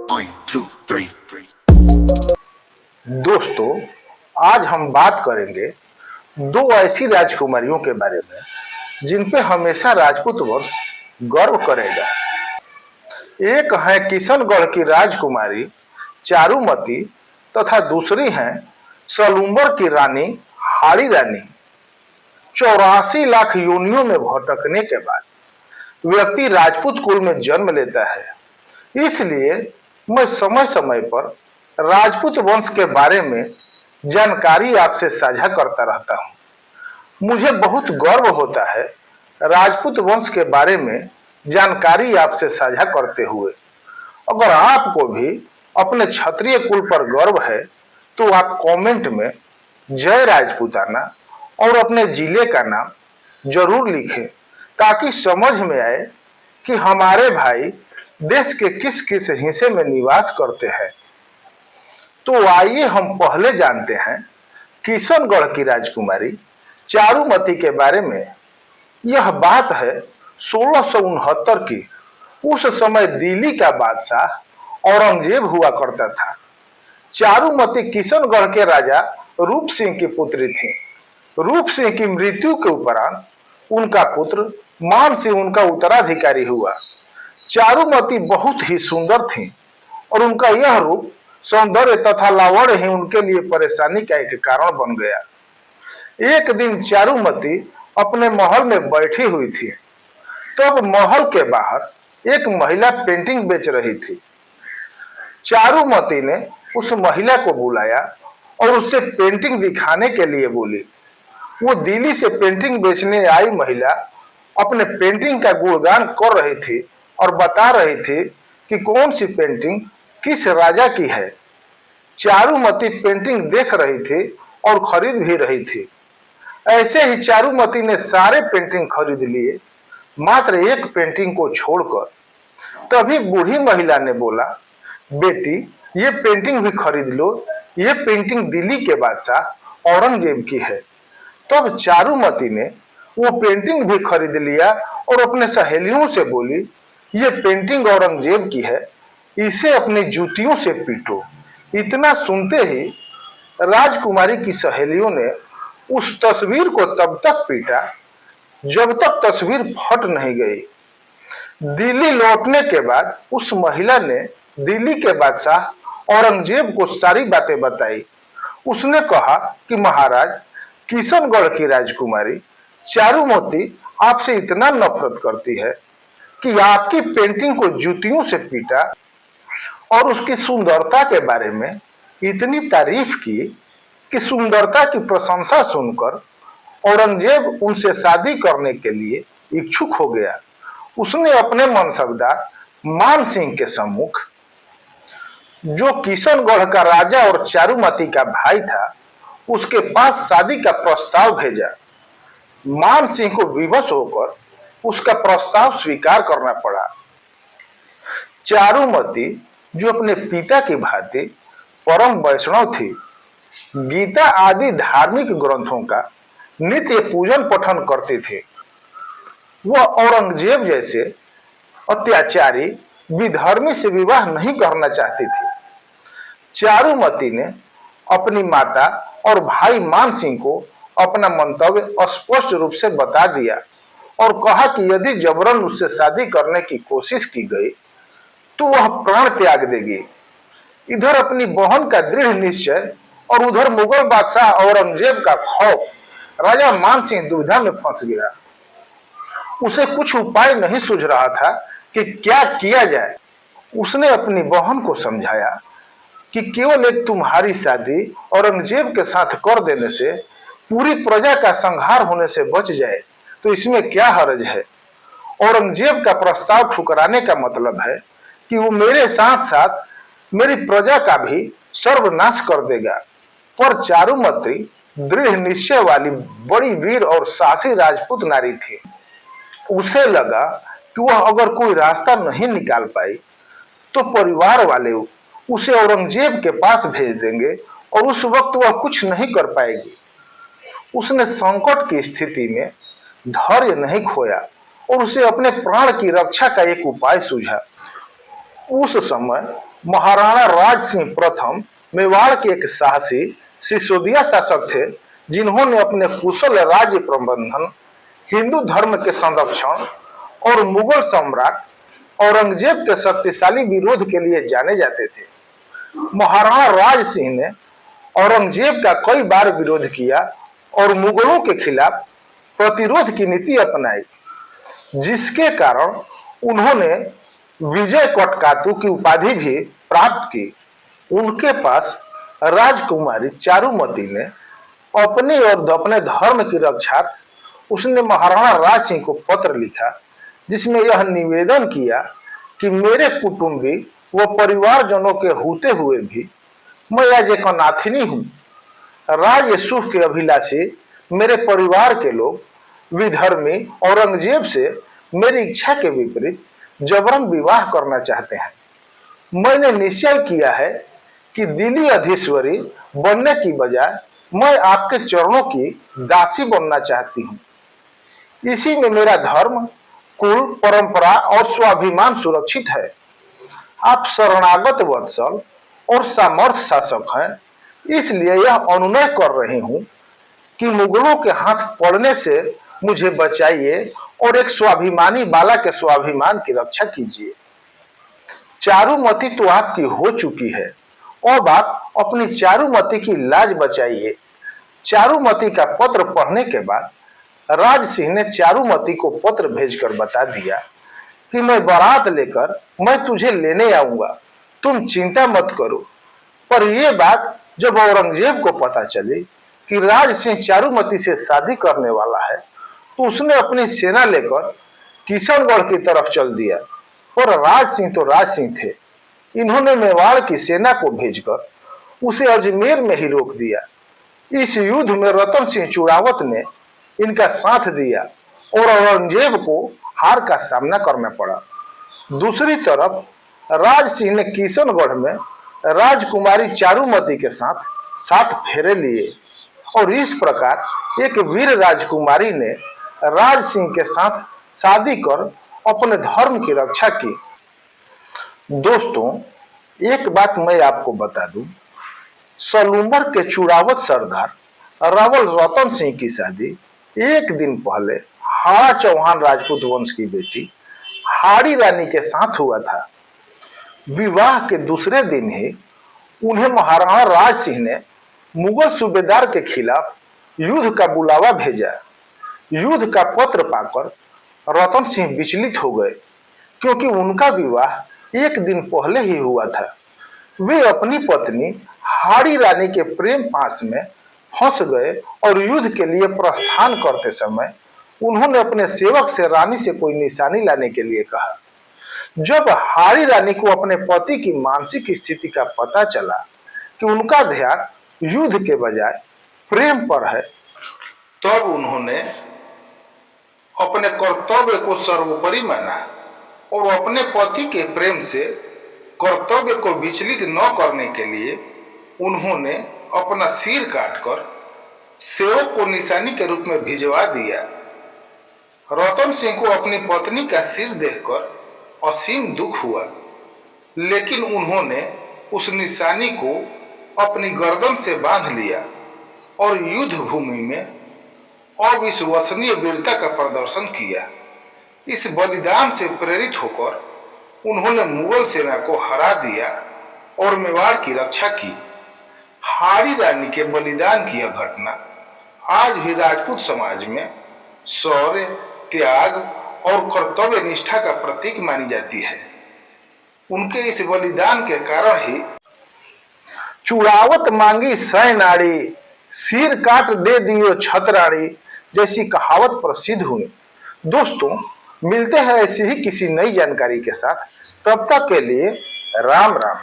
One, two, three. दोस्तों, आज हम बात करेंगे दो ऐसी राजकुमारियों के बारे में जिन पे हमेशा राजपूत वंश गर्व करेगा। एक है किशनगढ़ की राजकुमारी चारुमती तथा दूसरी है सलूम्बर की रानी हाड़ी रानी। 84 लाख योनियों में भटकने के बाद व्यक्ति राजपूत कुल में जन्म लेता है, इसलिए मैं समय समय पर राजपूत वंश के बारे में जानकारी आपसे साझा करता रहता हूं। मुझे बहुत गर्व होता है राजपूत वंश के बारे में जानकारी आपसे साझा करते हुए। अगर आपको भी अपने क्षत्रिय कुल पर गर्व है तो आप कमेंट में जय राजपूताना और अपने जिले का नाम जरूर लिखें, ताकि समझ में आए कि हमारे भाई देश के किस किस हिस्से में निवास करते हैं। तो आइए हम पहले जानते हैं किशनगढ़ की राजकुमारी चारुमती के बारे में। यह बात है 1669 की। उस समय दिल्ली का बादशाह औरंगजेब हुआ करता था। चारुमती किशनगढ़ के राजा रूप सिंह की पुत्री थी। रूप सिंह की मृत्यु के उपरांत उनका पुत्र मान सिंह उनका उत्तराधिकारी हुआ। चारुमती बहुत ही सुंदर थी और उनका यह रूप सौंदर्य तथा लावण्य ही उनके लिए परेशानी का एक कारण बन गया। एक दिन चारुमती अपने महल में बैठी हुई थी, तब महल के बाहर एक महिला पेंटिंग बेच रही थी। चारुमती ने उस महिला को बुलाया और उससे पेंटिंग दिखाने के लिए बोली। वो दिल्ली से पेंटिंग बेचने आई महिला अपने पेंटिंग का गुणगान कर रही थी और बता रही थी कि कौन सी पेंटिंग किस राजा की है। चारुमती पेंटिंग देख रही थी और खरीद भी रही थी। ऐसे ही चारुमती ने सारे पेंटिंग खरीद लिए, मात्र एक पेंटिंग को छोड़कर। तभी बूढ़ी महिला ने बोला, बेटी ये पेंटिंग भी खरीद लो, ये पेंटिंग दिल्ली के बादशाह औरंगजेब की है। तब चारुमती ने वो पेंटिंग भी खरीद लिया और अपने सहेलियों से बोली, ये पेंटिंग औरंगजेब की है, इसे अपनी जूतियों से पीटो। इतना सुनते ही राजकुमारी की सहेलियों ने उस तस्वीर को तब तक पीटा जब तक तस्वीर फट नहीं गई। दिल्ली लौटने के बाद उस महिला ने दिल्ली के बादशाह औरंगजेब को सारी बातें बताई। उसने कहा कि महाराज, किशनगढ़ की राजकुमारी चारुमती आपसे इतना नफरत करती है कि आपकी पेंटिंग को जूतियों से पीटा और उसकी सुंदरता के बारे में इतनी तारीफ की कि सुंदरता की प्रशंसा सुनकर औरंगजेब उनसे शादी करने के लिए इच्छुक हो गया। उसने अपने मनसबदार मान सिंह के सम्मुख, जो किशनगढ़ का राजा और चारुमती का भाई था, उसके पास शादी का प्रस्ताव भेजा। मान सिंह को विवश होकर उसका प्रस्ताव स्वीकार करना पड़ा। चारुमती, जो अपने पिता की भांति परम वैष्णव थी, गीता आदि धार्मिक ग्रंथों का नित्य पूजन पठन करती थी। वह औरंगजेब जैसे अत्याचारी विधर्मी से विवाह नहीं करना चाहती थी। चारुमती ने अपनी माता और भाई मान सिंह को अपना मंतव्य स्पष्ट रूप से बता दिया और कहा कि यदि जबरन उससे शादी करने की कोशिश की गई तो वह प्राण त्याग देगी। इधर अपनी बहन का दृढ़ निश्चय और उधर मुगल बादशाह औरंगजेब का खौफ, राजा मान सिंह दुविधा में फंस गया। उसे कुछ उपाय नहीं सूझ रहा था कि क्या किया जाए। उसने अपनी बहन को समझाया कि केवल एक तुम्हारी शादी औरंगजेब के साथ कर देने से पूरी प्रजा का संहार होने से बच जाए तो इसमें क्या हर्ज है। औरंगजेब का प्रस्ताव ठुकराने का मतलब है कि वो मेरे साथ साथ मेरी प्रजा का भी सर्वनाश कर देगा। पर चारुमती दृढ़ निश्चय वाली बड़ी वीर और साहसी राजपूत नारी थी। उसे लगा कि वह अगर कोई रास्ता नहीं निकाल पाई तो परिवार वाले उसे औरंगजेब के पास भेज देंगे और उस वक्त वह कुछ नहीं कर पाएगी। उसने संकट की स्थिति में धैर्य नहीं खोया और उसे अपने प्राण की रक्षा का एक उपाय सूझा। उस समय महाराणा राज सिंह प्रथम मेवाड़ के एक साहसी सिसोदिया शासक थे, जिन्होंने अपने कुशल राज्य प्रबंधन, हिंदू धर्म के संरक्षण और मुगल सम्राट औरंगजेब के शक्तिशाली विरोध के लिए जाने जाते थे। महाराणा राज सिंह ने औरंगजेब का कई बार विरोध किया और मुगलों के खिलाफ प्रतिरोध की नीति अपनाई, जिसके कारण उन्होंने विजय कटकातु की उपाधि भी प्राप्त की। उनके पास राजकुमारी चारुमती ने अपने और अपने धर्म की रक्षा उसने महाराणा राज सिंह को पत्र लिखा, जिसमें यह निवेदन किया कि मेरे कुटुंबी व परिवारजनों के होते हुए भी मैं आज एक अनाथिनी हूँ। राज्य सुख के अभिलाषी मेरे परिवार के लोग विधर्मी औरंगजेब से मेरी इच्छा के विपरीत जबरन विवाह करना चाहते हैं। मैंने निश्चय किया है कि दिल्ली अधीश्वरी बनने की बजाय मैं आपके चरणों की दासी बनना चाहती हूँ। इसी में मेरा धर्म, कुल, परंपरा और स्वाभिमान सुरक्षित है। आप शरणागत वत्सल और सामर्थ शासक हैं, इसलिए यह अनुनय कर रही हूँ कि मुगलों के हाथ पड़ने से मुझे बचाइए और एक स्वाभिमानी बाला के स्वाभिमान की रक्षा कीजिए। चारुमती तो आपकी हो चुकी है, अब आप अपनी चारुमती की लाज बचाइए। चारुमती का पत्र पढ़ने के बाद राज सिंह ने चारुमती को पत्र भेजकर बता दिया कि मैं बारात लेकर मैं तुझे लेने आऊंगा, तुम चिंता मत करो। पर यह बात जब औरंगजेब को पता चली कि राज सिंह चारुमती से शादी करने वाला है, तो उसने अपनी सेना लेकर किशनगढ़ की तरफ चल दिया। पर राज सिंह तो राज सिंह थे, इन्होंने मेवाड़ की सेना को भेजकर उसे अजमेर में ही रोक दिया। इस युद्ध में रतन सिंह चुड़ावत ने इनका साथ दिया और औरंगजेब को हार का सामना करना पड़ा। दूसरी तरफ राज सिंह ने किशनगढ़ में राजकुमारी चारुमती के साथ 7 फेरे लिए और इस प्रकार एक वीर राजकुमारी ने राज सिंह के साथ शादी कर अपने धर्म की रक्षा की। दोस्तों, एक बात मैं आपको बता दूं, सलूम्बर के चुड़ावत सरदार रावल रतन सिंह की शादी एक दिन पहले हाड़ा चौहान राजपूत वंश की बेटी हाड़ी रानी के साथ हुआ था। विवाह के दूसरे दिन ही उन्हें महाराणा राज सिंह ने मुगल सूबेदार के खिलाफ युद्ध का बुलावा भेजा। युद्ध का पत्र पाकर रतन सिंह विचलित हो गए, क्योंकि उनका विवाह एक दिन पहले ही हुआ था। वे अपनी पत्नी हाड़ी रानी के प्रेम पास में फंस गए और युद्ध के लिए प्रस्थान करते समय उन्होंने अपने सेवक से रानी से कोई निशानी लाने के लिए कहा। जब हाड़ी रानी को अपने पति की मानसिक स्थिति का पता चला कि उनका ध्यान युद्ध के बजाय प्रेम पर है, तब उन्होंने अपने कर्तव्य को सर्वोपरि माना और अपने पति के प्रेम से कर्तव्य को विचलित न करने के लिए उन्होंने अपना सिर काटकर सेवक को निशानी के रूप में भिजवा दिया। रतन सिंह को अपनी पत्नी का सिर देखकर असीम दुख हुआ, लेकिन उन्होंने उस निशानी को अपनी गर्दन से बांध लिया और युद्ध भूमि में अविश्वसनीय वीरता का प्रदर्शन किया। इस बलिदान से प्रेरित होकर उन्होंने मुगल सेना को हरा दिया और मेवाड़ की रक्षा की। हाड़ी रानी के बलिदान की यह घटना आज भी राजपूत समाज में शौर्य, त्याग और कर्तव्य निष्ठा का प्रतीक मानी जाती है। उनके इस बलिदान के कारण ही चुड़ावत मांगी सै नाड़ी, सिर काट दे दियो छतराड़ी जैसी कहावत प्रसिद्ध हुई। दोस्तों, मिलते हैं ऐसी ही किसी नई जानकारी के साथ। तब तक के लिए राम राम।